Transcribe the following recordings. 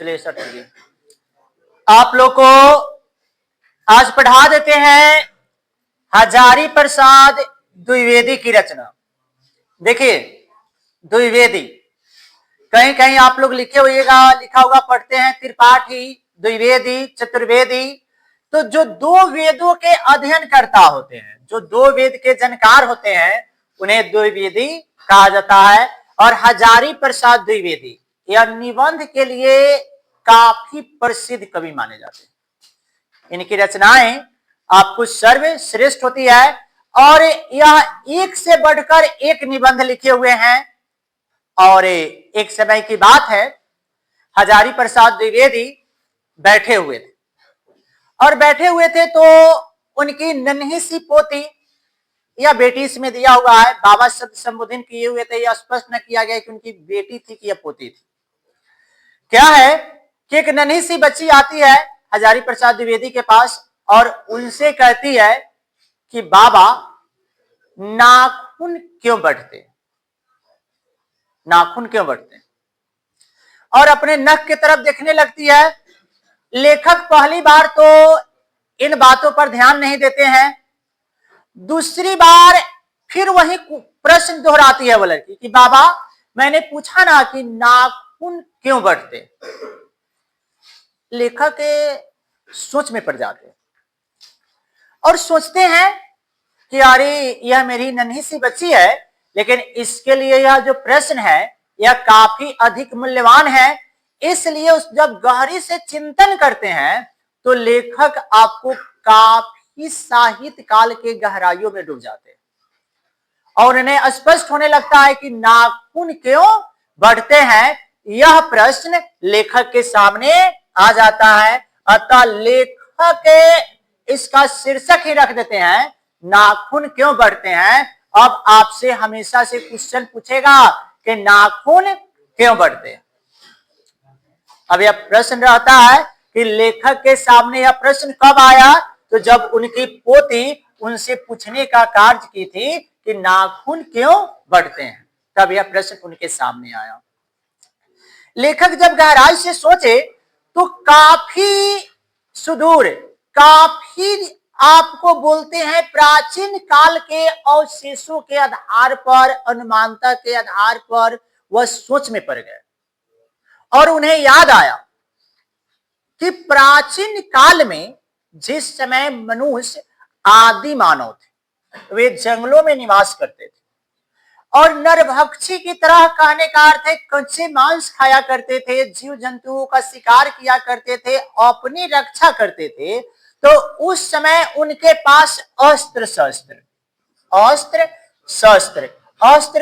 चलिए सर चलिए, आप लोग को आज पढ़ा देते हैं हजारी प्रसाद द्विवेदी की रचना। देखिए द्विवेदी, कहीं कहीं आप लोग लिखा होगा पढ़ते हैं त्रिपाठी, द्विवेदी, चतुर्वेदी। तो जो दो वेदों के अध्ययन करता होते हैं, जो दो वेद के जानकार होते हैं, उन्हें द्विवेदी कहा जाता है। और हजारी प्रसाद द्विवेदी यह निबंध के लिए काफी प्रसिद्ध कवि माने जाते हैं। इनकी रचनाएं आपको सर्वश्रेष्ठ होती है और यह एक से बढ़कर एक निबंध लिखे हुए हैं। और एक समय की बात है, हजारी प्रसाद द्विवेदी बैठे हुए थे तो उनकी नन्ही सी पोती या बेटी, इसमें दिया हुआ है, बाबा शब्द संबोधन किए हुए थे, यह स्पष्ट न किया गया कि उनकी बेटी थी कि या पोती थी। क्या है कि एक नन्ही सी बच्ची आती है हजारी प्रसाद द्विवेदी के पास और उनसे कहती है कि बाबा नाखून क्यों बढ़ते, नाखून क्यों बढ़ते, और अपने नख की तरफ देखने लगती है। लेखक पहली बार तो इन बातों पर ध्यान नहीं देते हैं, दूसरी बार फिर वही प्रश्न दोहराती है वो लड़की कि बाबा मैंने पूछा ना कि नाखून क्यों बढ़ते। लेखक सोच में पड़ जाते हैं और सोचते हैं कि अरे यह मेरी नन्ही सी बच्ची है, लेकिन इसके लिए यह जो प्रश्न है यह काफी अधिक मूल्यवान है। इसलिए जब गहरी से चिंतन करते हैं तो लेखक आपको काफी साहित्य काल के गहराइयों में डूब जाते हैं और उन्हें स्पष्ट होने लगता है कि नाखून क्यों बढ़ते हैं। यह प्रश्न लेखक के सामने आ जाता है। अतः लेखक इसका शीर्षक ही रख देते हैं, नाखून क्यों बढ़ते हैं। अब आपसे हमेशा से क्वेश्चन पूछेगा कि नाखून क्यों बढ़ते हैं। अब यह प्रश्न रहता है कि लेखक के सामने यह प्रश्न कब आया, तो जब उनकी पोती उनसे पूछने का कार्य की थी कि नाखून क्यों बढ़ते हैं, तब यह प्रश्न उनके सामने आया। लेखक जब गहराई से सोचे तो काफी सुदूर, काफी आपको बोलते हैं प्राचीन काल के अवशेषों के आधार पर, अनुमानता के आधार पर वह सोच में पड़ गए और उन्हें याद आया कि प्राचीन काल में जिस समय मनुष्य आदि मानव थे, वे जंगलों में निवास करते थे और नरभक्षी की तरह, कहने का अर्थ है कच्चे मांस खाया करते थे, जीव जंतुओं का शिकार किया करते थे, अपनी रक्षा करते थे। तो उस समय उनके पास अस्त्र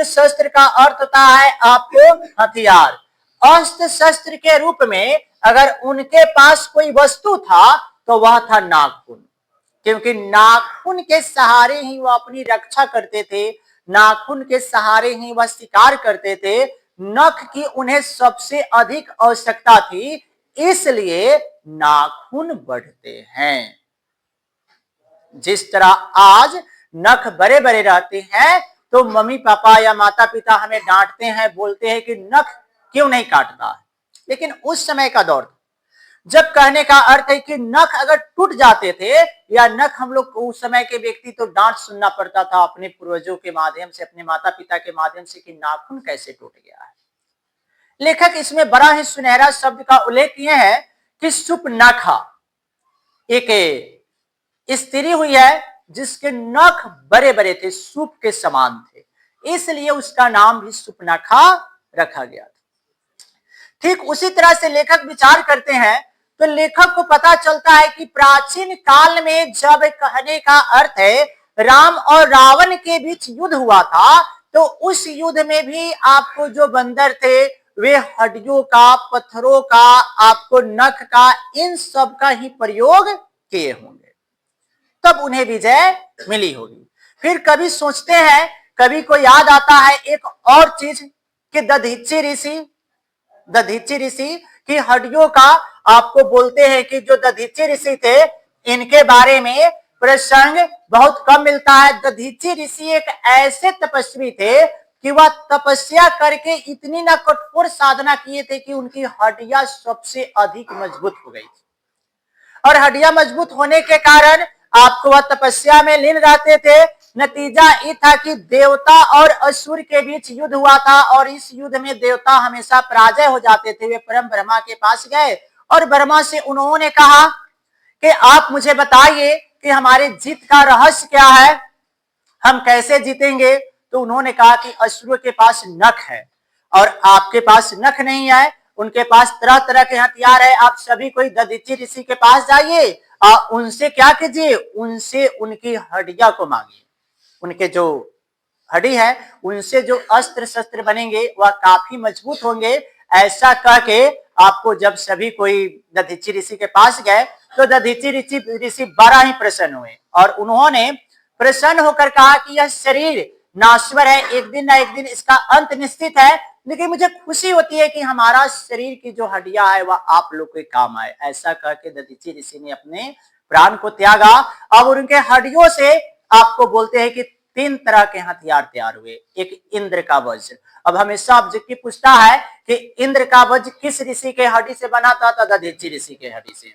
शस्त्र का अर्थ होता है आपको हथियार। अस्त्र शस्त्र के रूप में अगर उनके पास कोई वस्तु था तो वह था नाखून, क्योंकि नाखून के सहारे ही वह अपनी रक्षा करते थे, नाखून के सहारे ही वह शिकार करते थे। नख की उन्हें सबसे अधिक आवश्यकता थी, इसलिए नाखून बढ़ते हैं। जिस तरह आज नख बड़े बड़े रहते हैं तो मम्मी पापा या माता पिता हमें डांटते हैं, बोलते हैं कि नख क्यों नहीं काटता है। लेकिन उस समय का दौर जब कहने का अर्थ है कि नख अगर टूट जाते थे, या नख हम लोग उस समय के व्यक्ति तो डांट सुनना पड़ता था अपने पूर्वजों के माध्यम से, अपने माता पिता के माध्यम से कि नाखून कैसे टूट गया है। लेखक इसमें बड़ा ही सुनहरा शब्द का उल्लेख किए हैं कि सुपनखा, एक स्त्री हुई है जिसके नख बड़े बड़े थे, सूप के समान थे, इसलिए उसका नाम भी सुपनखा रखा गया था। ठीक उसी तरह से लेखक विचार करते हैं तो लेखक को पता चलता है कि प्राचीन काल में जब कहने का अर्थ है राम और रावण के बीच युद्ध हुआ था, तो उस युद्ध में भी आपको जो बंदर थे वे हड्डियों का, पत्थरों का, आपको नख का, इन सब का ही प्रयोग किए होंगे, तब उन्हें विजय मिली होगी। फिर कभी सोचते हैं, कभी को याद आता है एक और चीज कि दधीची ऋषि की हड्डियों का आपको बोलते हैं कि जो दधीची ऋषि थे इनके बारे में प्रसंग बहुत कम मिलता है। दधीची ऋषि एक ऐसे तपस्वी थे कि वह तपस्या करके इतनी ना कठोर साधना किए थे कि उनकी हड्डियां सबसे अधिक मजबूत हो गई थी। और हड्डियां मजबूत होने के कारण आपको वह तपस्या में लीन रहते थे। नतीजा ये था कि देवता और असुर के बीच युद्ध हुआ था और इस युद्ध में देवता हमेशा पराजय हो जाते थे। वे परम ब्रह्मा के पास गए और ब्रह्मा से उन्होंने कहा कि आप मुझे बताइए कि हमारे जीत का रहस्य क्या है, हम कैसे जीतेंगे। तो उन्होंने कहा कि असुरों के पास नख है और आपके पास नख नहीं है, उनके पास तरह तरह के हथियार है। आप सभी कोई दधीचि ऋषि के पास जाइए और उनसे क्या कीजिए, उनसे उनकी हड्डियां को मांगिए। उनके जो हड्डी है उनसे जो अस्त्र शस्त्र बनेंगे वह काफी मजबूत होंगे। ऐसा कह के आपको जब सभी कोई दधीचि ऋषि के पास गए तो दधीचि ऋषि बड़ा ही प्रसन्न हुए और उन्होंने प्रसन्न होकर कहा कि यह शरीर नाश्वर है, एक दिन ना एक दिन इसका अंत निश्चित है, लेकिन मुझे खुशी होती है कि हमारा शरीर की जो हड्डियां है वह आप लोग के काम आए। ऐसा कह के दधीचि ऋषि ने अपने प्राण को त्यागा। अब उनके हड्डियों से आपको बोलते हैं कि 3 तरह के हथियार तैयार हुए। एक इंद्र का वज्र। अब हमेशा ऑब्जेक्टिव पूछता है कि इंद्र का वज्र किस ऋषि के हड्डी से बना था, तो दधीचि ऋषि के हड्डी से।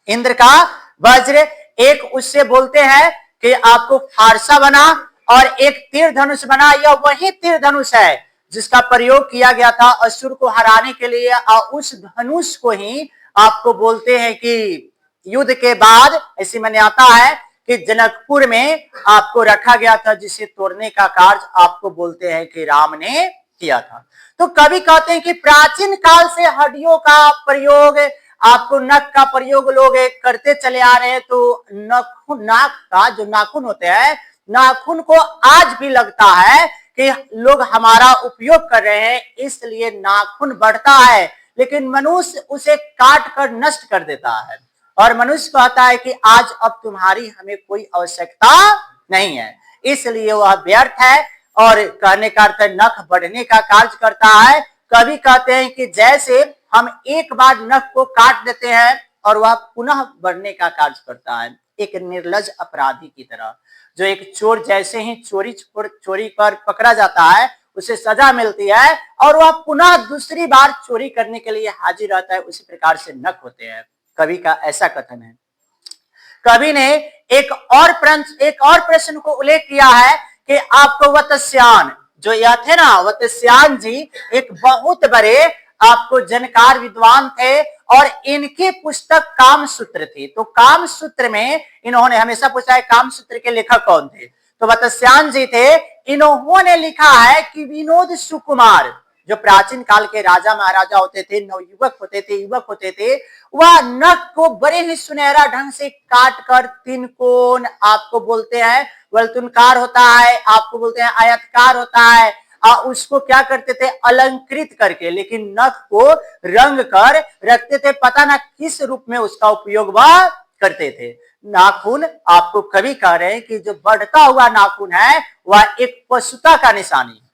इंद्र का वज्र एक उससे बोलते हैं कि आपको फारसा बना और एक तीर धनुष बना। यह वही तीर धनुष है जिसका प्रयोग किया गया था असुर को हराने के लिए और उस धनुष को ही आपको बोलते हैं कि युद्ध के बाद ऐसी मान्यता है कि जनकपुर में आपको रखा गया था, जिसे तोड़ने का कार्य आपको बोलते हैं कि राम ने किया था। तो कभी कहते हैं कि प्राचीन काल से हड्डियों का प्रयोग, आपको नख का प्रयोग लोग करते चले आ रहे हैं। तो नाक का जो नाखून होते हैं, नाखून को आज भी लगता है कि लोग हमारा उपयोग कर रहे हैं, इसलिए नाखून बढ़ता है, लेकिन मनुष्य उसे काट कर नष्ट कर देता है और मनुष्य कहता है कि आज अब तुम्हारी हमें कोई आवश्यकता नहीं है, इसलिए वह व्यर्थ है। और कहने का अर्थ नख बढ़ने का कार्य करता है। कभी कहते हैं कि जैसे हम एक बार नख को काट देते हैं और वह पुनः बढ़ने का कार्य करता है, एक निर्लज अपराधी की तरह। जो एक चोर जैसे ही चोरी पर पकड़ा जाता है उसे सजा मिलती है और वह पुनः दूसरी बार चोरी करने के लिए हाजिर रहता है, उसी प्रकार से नख होते हैं। कवि का ऐसा कथन है। कवि ने एक और प्रश्न को उल्लेख किया है कि आपको वत्स्यान, जो यह थे ना वत्स्यान जी, एक बहुत बड़े आपको जानकार विद्वान थे और इनकी पुस्तक कामसूत्र थी। तो कामसूत्र में इन्होंने हमेशा पूछा है कामसूत्र के लेखक कौन थे, तो वत्स्यान जी थे। इन्होंने लिखा है कि विनोद सुकुमार, जो प्राचीन काल के राजा महाराजा होते थे, नवयुवक होते थे, युवक होते थे, वह नख को बड़े ही सुनहरा ढंग से काट कर 3 कोण आपको बोलते हैं वर्तुलकार होता है, आपको बोलते हैं आयतकार होता है, उसको क्या करते थे अलंकृत करके, लेकिन नख को रंग कर रखते थे, पता ना किस रूप में उसका उपयोग वह करते थे। नाखून आपको कवि कह रहे हैं कि जो बढ़ता हुआ नाखून है वह एक पशुता का निशानी है।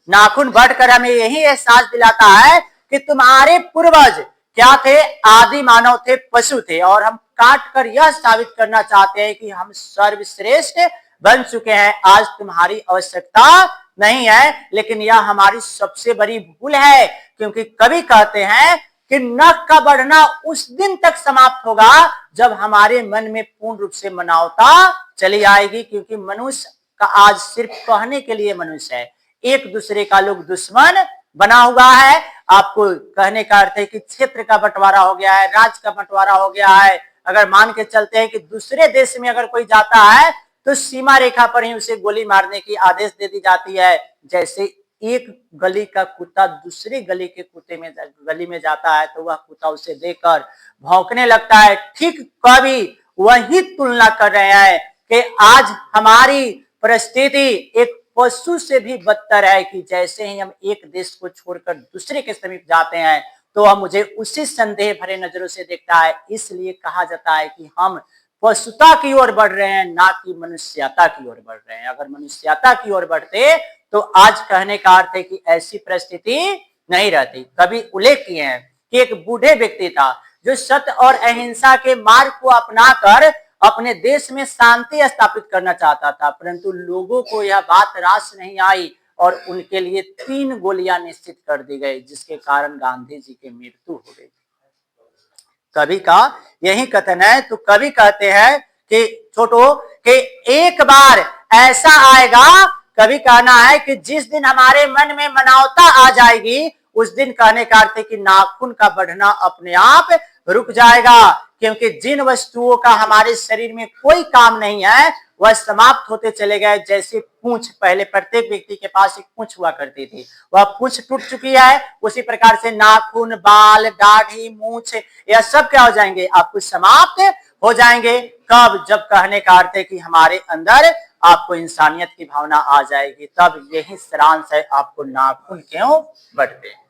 नाखून बढ़कर हमें यही एहसास दिलाता है कि तुम्हारे पूर्वज क्या थे, आदि मानव थे, पशु थे, और हम काट कर यह साबित करना चाहते हैं कि हम सर्वश्रेष्ठ बन चुके हैं। आज तुम्हारी आवश्यकता नहीं है, लेकिन यह हमारी सबसे बड़ी भूल है, क्योंकि कवि कहते हैं कि नख का बढ़ना उस दिन तक समाप्त होगा जब हमारे मन में पूर्ण रूप से मानवता चली आएगी। क्योंकि मनुष्य का आज सिर्फ कहने के लिए मनुष्य है, एक दूसरे का लोग दुश्मन बना हुआ है। आपको कहने का अर्थ है कि क्षेत्र का बंटवारा हो गया है, राज्य का बंटवारा हो गया है। अगर मान के चलते हैं कि दूसरे देश में अगर कोई जाता है तो सीमा रेखा पर ही उसे गोली मारने की आदेश दे दी जाती है। जैसे एक गली का कुत्ता दूसरे गली के गली में जाता है तो वह कुत्ता उसे देखकर भौंकने लगता है। ठीक कभी वही तुलना कर रहे हैं कि आज हमारी परिस्थिति एक पशु से भी बदतर है कि जैसे ही हम एक देश को छोड़कर दूसरे के समीप जाते हैं तो वह मुझे उसी संदेह भरे नजरों से देखता है। इसलिए कहा जाता है कि हम पशुता की ओर बढ़ रहे हैं, ना कि मनुष्यता की ओर बढ़ रहे हैं। अगर मनुष्यता की ओर बढ़ते तो आज कहने का अर्थ है कि ऐसी परिस्थिति नहीं रहती। कभी उल्लेख किए हैं कि एक बूढ़े व्यक्ति था जो सत्य और अहिंसा के मार्ग को अपनाकर अपने देश में शांति स्थापित करना चाहता था, परंतु लोगों को यह बात रास नहीं आई और उनके लिए 3 गोलियां निश्चित कर दी गई, जिसके कारण गांधी जी की मृत्यु हो गई। कवि का यही कथन है। तो कवि कहते हैं कि छोटो कि एक बार ऐसा आएगा, कवि कहना है कि जिस दिन हमारे मन में मानवता आ जाएगी, उस दिन कहने का अर्थ है कि नाखून का बढ़ना अपने आप रुक जाएगा, क्योंकि जिन वस्तुओं का हमारे शरीर में कोई काम नहीं है वह समाप्त होते चले गए। जैसे पूंछ, पहले प्रत्येक व्यक्ति के पास एक पूंछ हुआ करती थी, वह पूंछ टूट चुकी है। उसी प्रकार से नाखून, बाल, दाढ़ी, मूंछ, यह सब क्या हो जाएंगे, आपको समाप्त हो जाएंगे। कब? जब कहने का अर्थ है कि हमारे अंदर आपको इंसानियत की भावना आ जाएगी, तब यही सारांश है, आपको नाखून क्यों बढ़ते हैं।